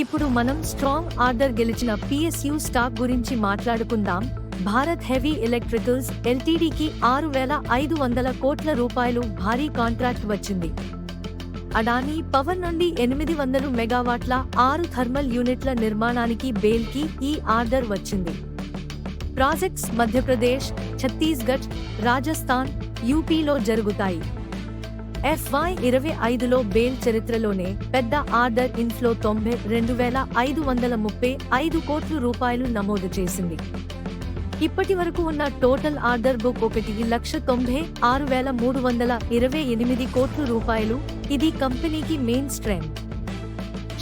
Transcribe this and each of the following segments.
ఇప్పుడు మనం strong order గెలిచిన PSU స్టాక్ గురించి మాట్లాడుకుందాం. భారత్ హెవీ ఎలక్ట్రికల్స్ ఎల్టీడీకి 6,500 కోట్ల రూపాయలు భారీ కాంట్రాక్ట్ వచ్చింది. అడానీ పవర్ నుండి 800 మెగావాట్ల 6 థర్మల్ యూనిట్ల నిర్మాణానికి బేల్కి ఈ ఆర్డర్ వచ్చింది. ప్రాజెక్ట్స్ మధ్యప్రదేశ్, ఛత్తీస్గఢ్, రాజస్థాన్, యూపీలో జరుగుతాయి. FY25లో బేల్ చరిత్రలోనే పెద్ద ఆర్డర్ ఇన్ఫ్లో 92,535 కోట్ల రూపాయలు నమోదు చేసింది. ఇప్పటి వరకు ఉన్న టోటల్ ఆర్డర్ బుక్ 1,96,328 కోట్ల రూపాయలు. ఇది కంపెనీకి మెయిన్ స్ట్రెంగ్త్.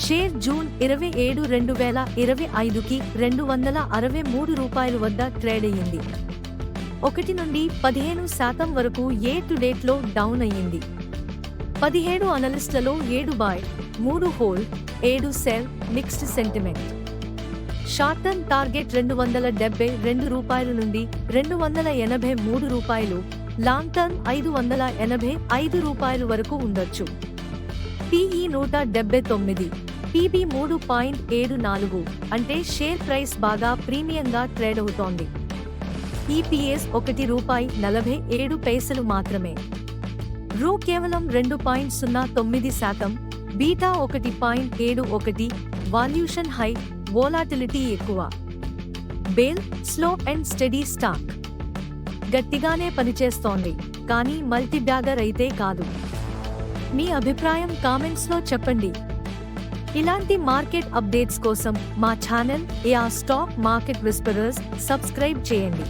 షేర్ జూన్ 27, 2025కి ₹263 వద్ద ట్రేడ్ అయ్యింది. 1 నుండి 15% వరకు ఏ టు డేట్లో డౌన్ అయ్యింది. 17 అనలిస్టులలో 7 by, 3 hold, 7 cell. Mixed sentiment. Short term target ₹272 నుండి ₹283, లాంగ్ టర్మ్ ₹585 వరకు ఉండొచ్చు. PE 179, PB 3.74, అంటే షేర్ ప్రైస్ బాగా ప్రీమియంగా ట్రేడ్ అవుతోంది. EPS ₹1.47 మాత్రమే. రూ కేవలం 2.09%, బీటా 1.71, వాల్యూషన్ హై, వోలాటిలిటీ ఎక్కువ. Bale slow and steady stock. గట్టిగానే పనిచేస్తోంది, కానీ మల్టీ బ్యాగర్ అయితే కాదు. మీ అభిప్రాయం కామెంట్స్లో చెప్పండి. ఇలాంటి మార్కెట్ అప్డేట్స్ కోసం మా channel stock market whisperers subscribe చేయండి.